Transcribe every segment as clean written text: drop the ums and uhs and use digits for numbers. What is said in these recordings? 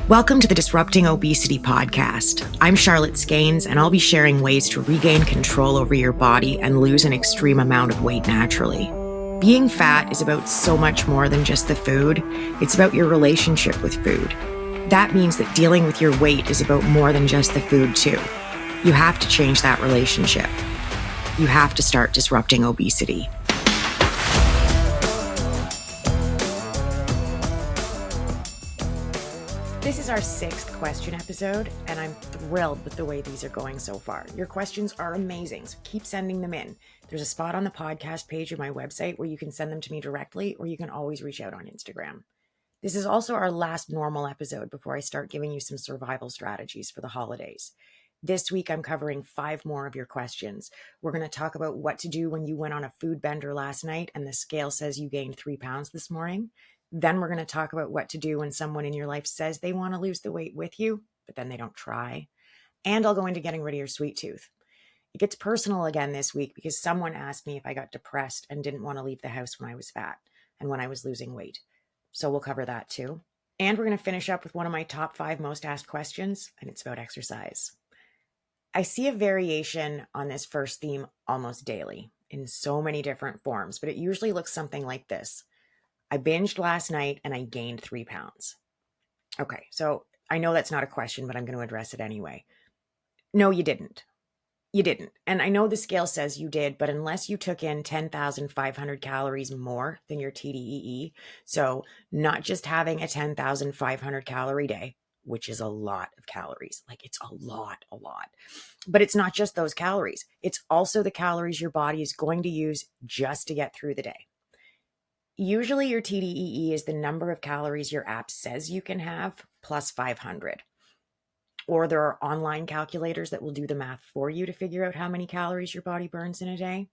Welcome to the Disrupting Obesity podcast. I'm Charlotte Skanes, and I'll be sharing ways to regain control over your body and lose an extreme amount of weight naturally. Being fat is about so much more than just the food. It's about your relationship with food. That means that dealing with your weight is about more than just the food, too. You have to change that relationship. You have to start disrupting obesity. This is our 6th question episode, and I'm thrilled with the way these are going so far. Your questions are amazing, so keep sending them in. There's a spot on the podcast page of my website where you can send them to me directly, or you can always reach out on Instagram. This is also our last normal episode before I start giving you some survival strategies for the holidays. This week, I'm covering 5 more of your questions. We're going to talk about what to do when you went on a food bender last night and the scale says you gained 3 pounds this morning. Then we're going to talk about what to do when someone in your life says they want to lose the weight with you, but then they don't try. And I'll go into getting rid of your sweet tooth. It gets personal again this week because someone asked me if I got depressed and didn't want to leave the house when I was fat and when I was losing weight. So we'll cover that too. And we're going to finish up with one of my top 5 most asked questions, and it's about exercise. I see a variation on this first theme almost daily in so many different forms, but it usually looks something like this. I binged last night and I gained 3 pounds. Okay, so I know that's not a question, but I'm going to address it anyway. No, you didn't. You didn't. And I know the scale says you did, but unless you took in 10,500 calories more than your TDEE, so not just having a 10,500 calorie day, which is a lot of calories, like it's a lot, but it's not just those calories. It's also the calories your body is going to use just to get through the day. Usually your TDEE is the number of calories your app says you can have plus 500. Or there are online calculators that will do the math for you to figure out how many calories your body burns in a day.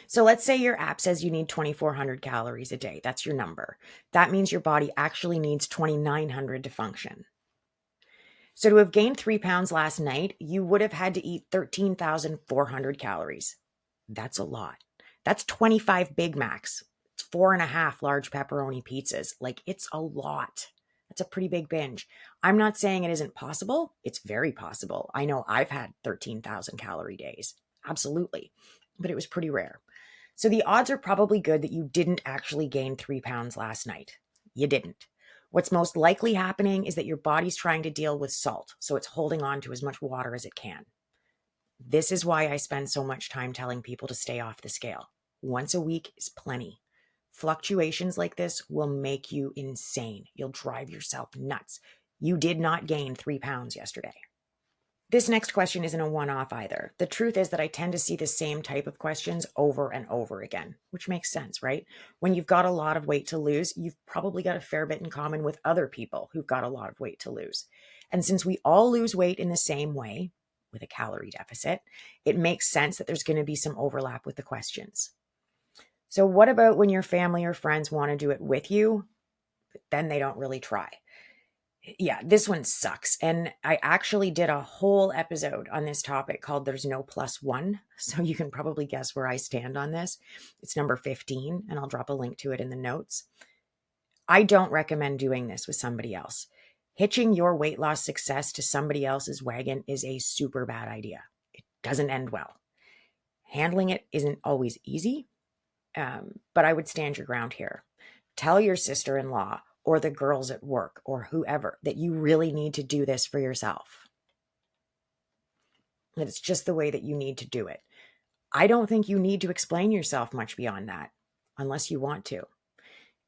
So let's say your app says you need 2,400 calories a day. That's your number. That means your body actually needs 2,900 to function. So to have gained 3 pounds last night, you would have had to eat 13,400 calories. That's a lot. That's 25 Big Macs. It's 4.5 large pepperoni pizzas. Like, it's a lot. That's a pretty big binge. I'm not saying it isn't possible. It's very possible. I know I've had 13,000 calorie days. Absolutely. But it was pretty rare. So the odds are probably good that you didn't actually gain 3 pounds last night. You didn't. What's most likely happening is that your body's trying to deal with salt, so it's holding on to as much water as it can. This is why I spend so much time telling people to stay off the scale. Once a week is plenty. Fluctuations like this will make you insane. You'll drive yourself nuts. You did not gain 3 pounds yesterday. This next question isn't a one-off either. The truth is that I tend to see the same type of questions over and over again, which makes sense, right? When you've got a lot of weight to lose, you've probably got a fair bit in common with other people who've got a lot of weight to lose. And since we all lose weight in the same way, with a calorie deficit, it makes sense that there's going to be some overlap with the questions. So what about when your family or friends want to do it with you, but then they don't really try? Yeah, this one sucks. And I actually did a whole episode on this topic called There's No Plus One. So you can probably guess where I stand on this. It's number 15, and I'll drop a link to it in the notes. I don't recommend doing this with somebody else. Hitching your weight loss success to somebody else's wagon is a super bad idea. It doesn't end well. Handling it isn't always easy. But I would stand your ground here. Tell your sister-in-law or the girls at work or whoever that you really need to do this for yourself. That it's just the way that you need to do it. I don't think you need to explain yourself much beyond that, unless you want to.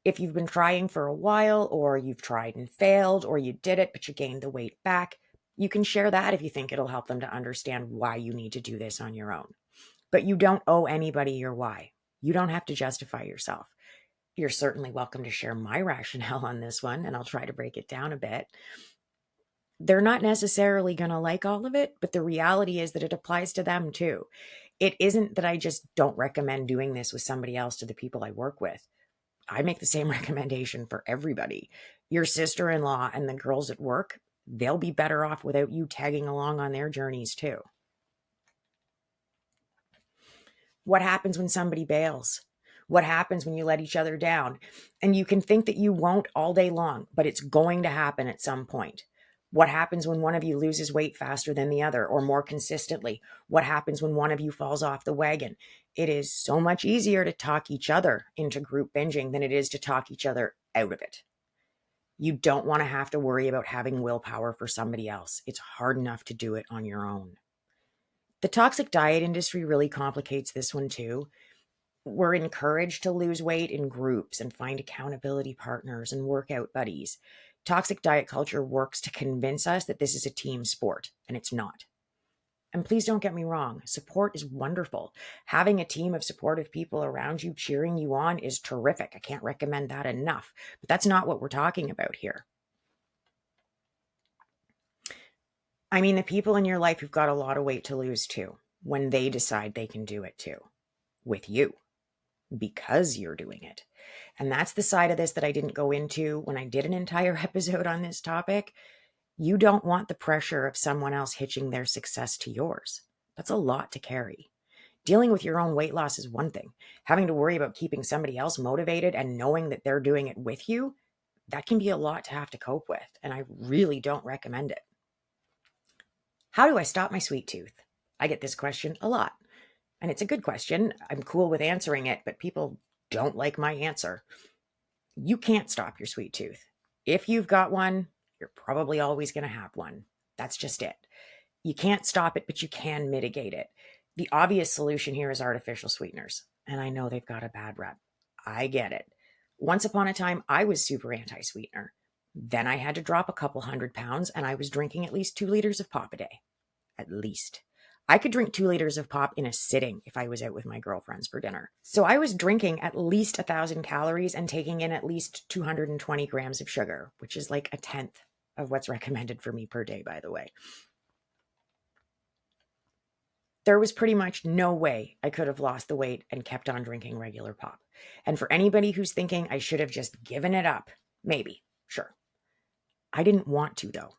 If you've been trying for a while, or you've tried and failed, or you did it but you gained the weight back, you can share that if you think it'll help them to understand why you need to do this on your own. But you don't owe anybody your why. You don't have to justify yourself. You're certainly welcome to share my rationale on this one, and I'll try to break it down a bit. They're not necessarily going to like all of it, but the reality is that it applies to them too. It isn't that I just don't recommend doing this with somebody else to the people I work with. I make the same recommendation for everybody. Your sister-in-law and the girls at work, they'll be better off without you tagging along on their journeys too. What happens when somebody bails? What happens when you let each other down? And you can think that you won't all day long, but it's going to happen at some point. What happens when one of you loses weight faster than the other or more consistently? What happens when one of you falls off the wagon? It is so much easier to talk each other into group binging than it is to talk each other out of it. You don't want to have to worry about having willpower for somebody else. It's hard enough to do it on your own. The toxic diet industry really complicates this one too. We're encouraged to lose weight in groups and find accountability partners and workout buddies. Toxic diet culture works to convince us that this is a team sport, and it's not. And please don't get me wrong, support is wonderful. Having a team of supportive people around you cheering you on is terrific. I can't recommend that enough. But that's not what we're talking about here. I mean, the people in your life who've got a lot of weight to lose too, when they decide they can do it too, with you, because you're doing it. And that's the side of this that I didn't go into when I did an entire episode on this topic. You don't want the pressure of someone else hitching their success to yours. That's a lot to carry. Dealing with your own weight loss is one thing. Having to worry about keeping somebody else motivated and knowing that they're doing it with you, that can be a lot to have to cope with, and I really don't recommend it. How do I stop my sweet tooth? I get this question a lot, and it's a good question. I'm cool with answering it, but people don't like my answer. You can't stop your sweet tooth. If you've got one, you're probably always going to have one. That's just it. You can't stop it, but you can mitigate it. The obvious solution here is artificial sweeteners. And I know they've got a bad rep. I get it. Once upon a time, I was super anti-sweetener. Then I had to drop a couple 100 pounds and I was drinking at least 2 liters of pop a day. At least. I could drink 2 liters of pop in a sitting if I was out with my girlfriends for dinner. So I was drinking at least 1,000 calories and taking in at least 220 grams of sugar, which is like a tenth of what's recommended for me per day, by the way. There was pretty much no way I could have lost the weight and kept on drinking regular pop. And for anybody who's thinking I should have just given it up, maybe, sure. I didn't want to, though.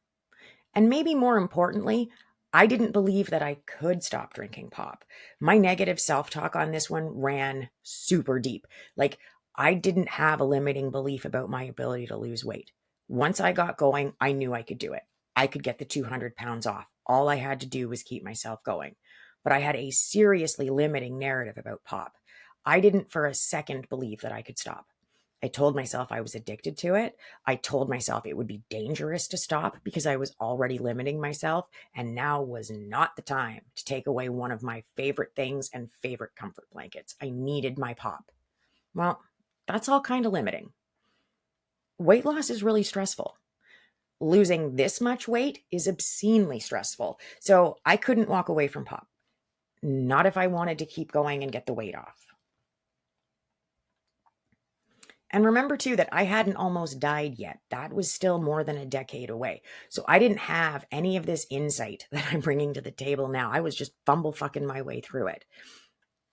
And maybe more importantly, I didn't believe that I could stop drinking pop. My negative self-talk on this one ran super deep. Like, I didn't have a limiting belief about my ability to lose weight. Once I got going, I knew I could do it. I could get the 200 pounds off. All I had to do was keep myself going. But I had a seriously limiting narrative about pop. I didn't for a second believe that I could stop. I told myself I was addicted to it. I told myself it would be dangerous to stop because I was already limiting myself, and now was not the time to take away one of my favorite things and favorite comfort blankets. I needed my pop. Well, that's all kind of limiting. Weight loss is really stressful. Losing this much weight is obscenely stressful. So I couldn't walk away from pop. Not if I wanted to keep going and get the weight off. And remember too that I hadn't almost died yet. That was still more than a decade away. So I didn't have any of this insight that I'm bringing to the table now. I was just fumble fucking my way through it.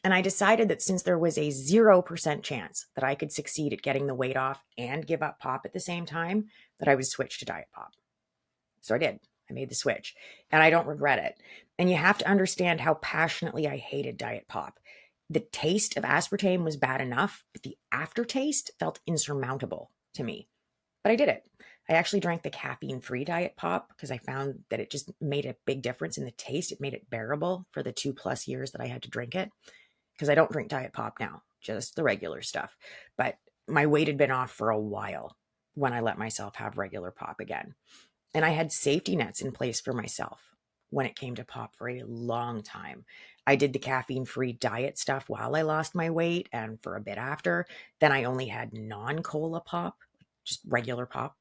And I decided that since there was a 0% chance that I could succeed at getting the weight off and give up pop at the same time, that I would switch to diet pop. So I did. I made the switch, and I don't regret it. And you have to understand how passionately I hated diet pop. The taste of aspartame was bad enough, but the aftertaste felt insurmountable to me. But I did it. I actually drank the caffeine-free diet pop because I found that it just made a big difference in the taste. It made it bearable for the 2+ years that I had to drink it, because I don't drink diet pop now, just the regular stuff. But my weight had been off for a while when I let myself have regular pop again. And I had safety nets in place for myself when it came to pop for a long time. I did the caffeine-free diet stuff while I lost my weight and for a bit after. Then I only had non-cola pop, just regular pop.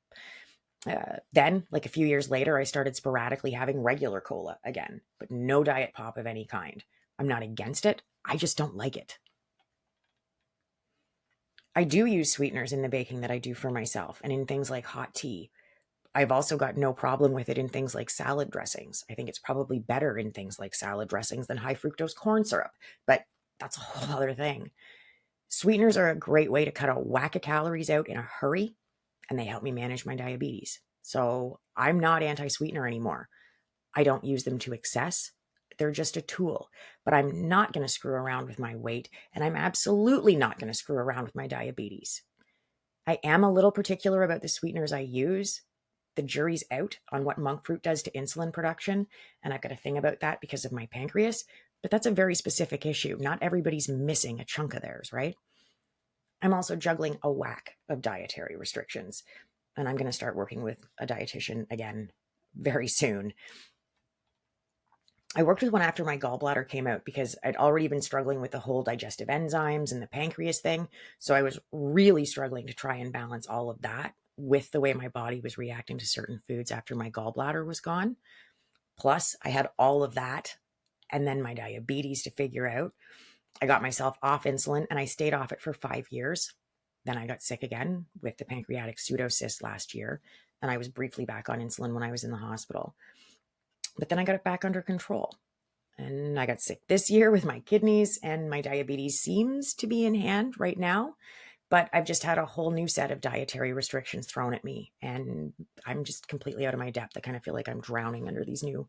Then, like a few years later, I started sporadically having regular cola again, but no diet pop of any kind. I'm not against it. I just don't like it. I do use sweeteners in the baking that I do for myself and in things like hot tea. I've also got no problem with it in things like salad dressings. I think it's probably better in things like salad dressings than high fructose corn syrup, but that's a whole other thing. Sweeteners are a great way to cut a whack of calories out in a hurry, and they help me manage my diabetes. So I'm not anti-sweetener anymore. I don't use them to excess. They're just a tool, but I'm not going to screw around with my weight, and I'm absolutely not going to screw around with my diabetes. I am a little particular about the sweeteners I use. The jury's out on what monk fruit does to insulin production, and I've got a thing about that because of my pancreas, but that's a very specific issue. Not everybody's missing a chunk of theirs, right? I'm also juggling a whack of dietary restrictions, and I'm going to start working with a dietitian again very soon. I worked with one after my gallbladder came out because I'd already been struggling with the whole digestive enzymes and the pancreas thing. So I was really struggling to try and balance all of that with the way my body was reacting to certain foods after my gallbladder was gone. Plus, I had all of that and then my diabetes to figure out. I got myself off insulin and I stayed off it for 5 years. Then I got sick again with the pancreatic pseudocyst last year. And I was briefly back on insulin when I was in the hospital. But then I got it back under control. And I got sick this year with my kidneys, and my diabetes seems to be in hand right now. But I've just had a whole new set of dietary restrictions thrown at me, and I'm just completely out of my depth. I kind of feel like I'm drowning under these new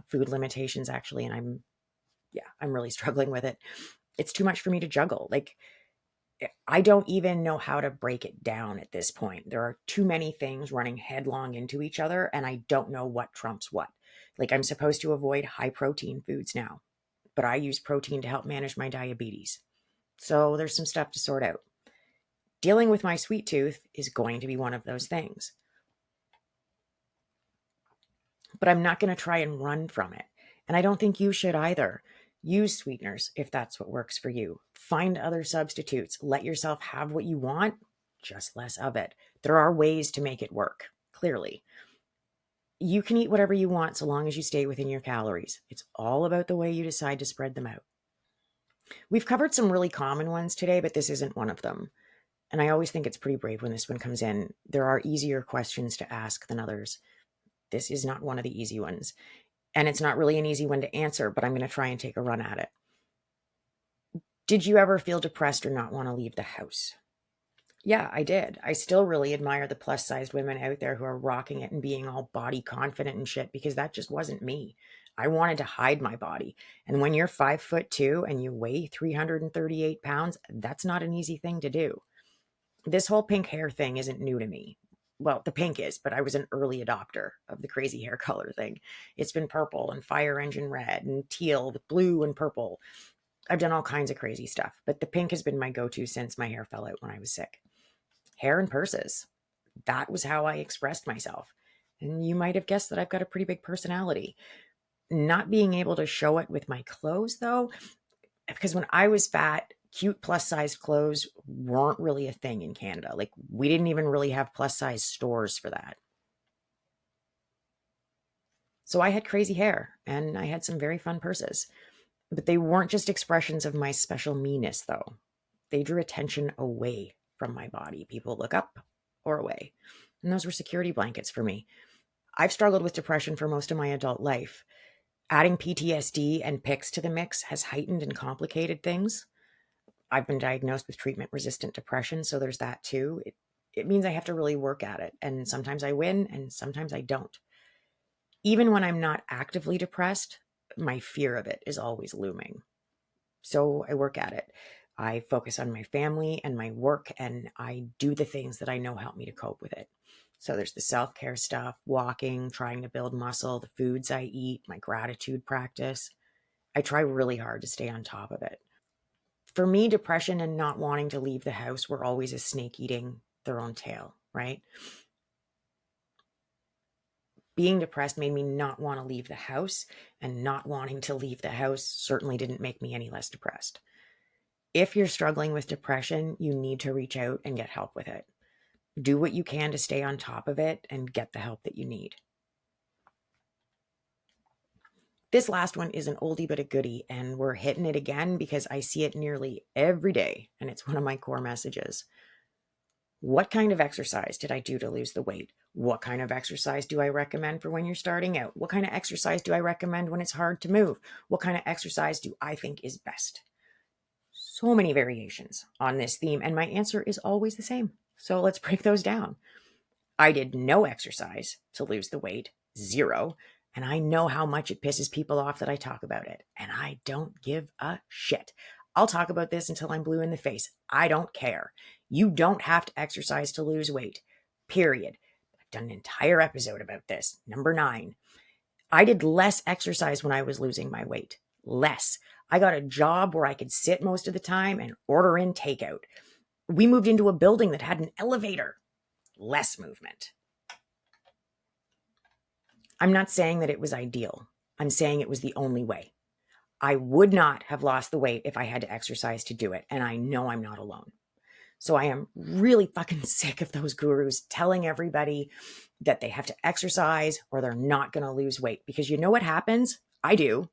food limitations, actually. And I'm really struggling with it. It's too much for me to juggle. Like, I don't even know how to break it down at this point. There are too many things running headlong into each other, and I don't know what trumps what. Like, I'm supposed to avoid high protein foods now, but I use protein to help manage my diabetes. So there's some stuff to sort out. Dealing with my sweet tooth is going to be one of those things. But I'm not going to try and run from it. And I don't think you should either. Use sweeteners if that's what works for you. Find other substitutes. Let yourself have what you want, just less of it. There are ways to make it work, clearly. You can eat whatever you want so long as you stay within your calories. It's all about the way you decide to spread them out. We've covered some really common ones today, but this isn't one of them. And I always think it's pretty brave when this one comes in. There are easier questions to ask than others. This is not one of the easy ones. And it's not really an easy one to answer, but I'm going to try and take a run at it. Did you ever feel depressed or not want to leave the house? Yeah, I did. I still really admire the plus-sized women out there who are rocking it and being all body confident and shit, because that just wasn't me. I wanted to hide my body. And when you're 5'2" and you weigh 338 pounds, that's not an easy thing to do. This whole pink hair thing isn't new to me. Well, the pink is, but I was an early adopter of the crazy hair color thing. It's been purple and fire engine red and teal with blue and purple. I've done all kinds of crazy stuff, but the pink has been my go-to since my hair fell out when I was sick. Hair and purses. That was how I expressed myself. And you might have guessed that I've got a pretty big personality. Not being able to show it with my clothes, though, because when I was fat, cute plus-sized clothes weren't really a thing in Canada. Like, we didn't even really have plus-size stores for that. So I had crazy hair, and I had some very fun purses. But they weren't just expressions of my special meanness, though. They drew attention away from my body. People look up or away. And those were security blankets for me. I've struggled with depression for most of my adult life. Adding PTSD and PICS to the mix has heightened and complicated things. I've been diagnosed with treatment-resistant depression, so there's that too. It means I have to really work at it, and sometimes I win, and sometimes I don't. Even when I'm not actively depressed, my fear of it is always looming. So I work at it. I focus on my family and my work, and I do the things that I know help me to cope with it. So there's the self-care stuff, walking, trying to build muscle, the foods I eat, my gratitude practice. I try really hard to stay on top of it. For me, depression and not wanting to leave the house were always a snake eating their own tail, right? Being depressed made me not want to leave the house, and not wanting to leave the house certainly didn't make me any less depressed. If you're struggling with depression, you need to reach out and get help with it. Do what you can to stay on top of it and get the help that you need. This last one is an oldie but a goodie, and we're hitting it again because I see it nearly every day, and it's one of my core messages. What kind of exercise did I do to lose the weight? What kind of exercise do I recommend for when you're starting out? What kind of exercise do I recommend when it's hard to move? What kind of exercise do I think is best? So many variations on this theme, and my answer is always the same. So let's break those down. I did no exercise to lose the weight, 0, And I know how much it pisses people off that I talk about it. And I don't give a shit. I'll talk about this until I'm blue in the face. I don't care. You don't have to exercise to lose weight. Period. I've done an entire episode about this. Number 9. I did less exercise when I was losing my weight. Less. I got a job where I could sit most of the time and order in takeout. We moved into a building that had an elevator. Less movement. I'm not saying that it was ideal. I'm saying it was the only way. I would not have lost the weight if I had to exercise to do it, and I know I'm not alone. So I am really fucking sick of those gurus telling everybody that they have to exercise or they're not going to lose weight. Because you know what happens? I do.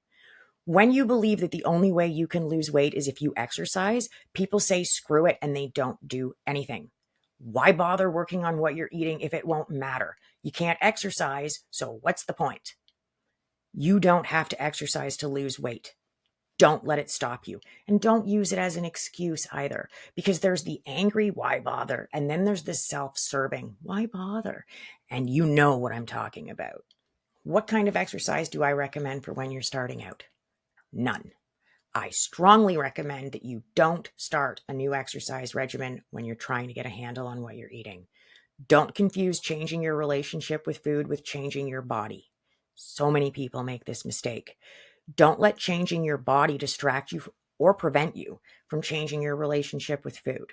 When you believe that the only way you can lose weight is if you exercise, people say screw it and they don't do anything. Why bother working on what you're eating if it won't matter? You can't exercise, so what's the point? You don't have to exercise to lose weight. Don't let it stop you. And don't use it as an excuse either, because there's the angry, why bother? And then there's the self-serving, why bother? And you know what I'm talking about. What kind of exercise do I recommend for when you're starting out? None. I strongly recommend that you don't start a new exercise regimen when you're trying to get a handle on what you're eating. Don't confuse changing your relationship with food with changing your body. So many people make this mistake. Don't let changing your body distract you or prevent you from changing your relationship with food.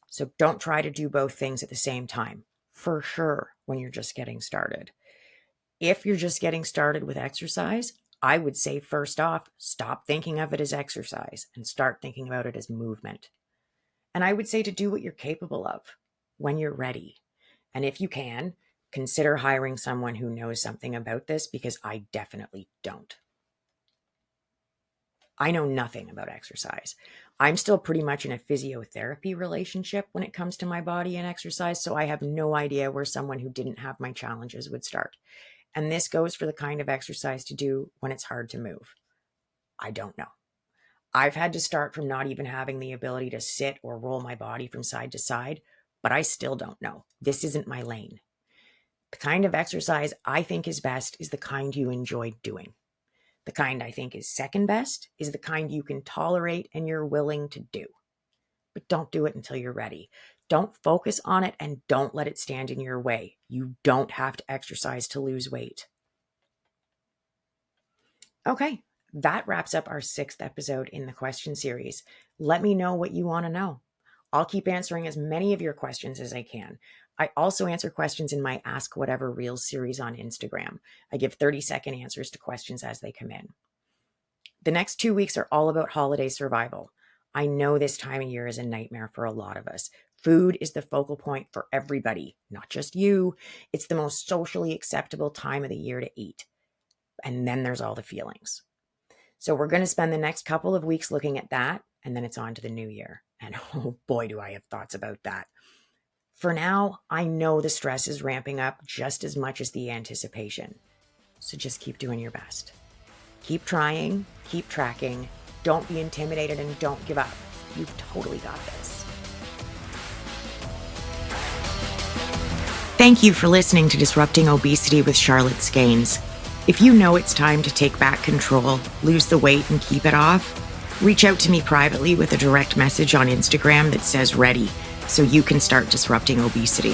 So don't try to do both things at the same time, for sure, when you're just getting started. If you're just getting started with exercise, I would say first off, stop thinking of it as exercise and start thinking about it as movement. And I would say to do what you're capable of when you're ready. And if you can, consider hiring someone who knows something about this, because I definitely don't. I know nothing about exercise. I'm still pretty much in a physiotherapy relationship when it comes to my body and exercise, so I have no idea where someone who didn't have my challenges would start. And this goes for the kind of exercise to do when it's hard to move. I don't know. I've had to start from not even having the ability to sit or roll my body from side to side, but I still don't know. This isn't my lane. The kind of exercise I think is best is the kind you enjoy doing. The kind I think is second best is the kind you can tolerate and you're willing to do. But don't do it until you're ready. Don't focus on it and don't let it stand in your way. You don't have to exercise to lose weight. Okay, that wraps up our 6th episode in the question series. Let me know what you want to know. I'll keep answering as many of your questions as I can. I also answer questions in my Ask Whatever Reels series on Instagram. I give 30-second answers to questions as they come in. The next 2 weeks are all about holiday survival. I know this time of year is a nightmare for a lot of us. Food is the focal point for everybody, not just you. It's the most socially acceptable time of the year to eat. And then there's all the feelings. So we're going to spend the next couple of weeks looking at that, and then it's on to the new year. And oh boy, do I have thoughts about that. For now, I know the stress is ramping up just as much as the anticipation. So just keep doing your best. Keep trying, keep tracking, don't be intimidated, and don't give up. You've totally got this. Thank you for listening to Disrupting Obesity with Charlotte Skanes. If you know it's time to take back control, lose the weight, and keep it off, reach out to me privately with a direct message on Instagram that says ready, so you can start disrupting obesity.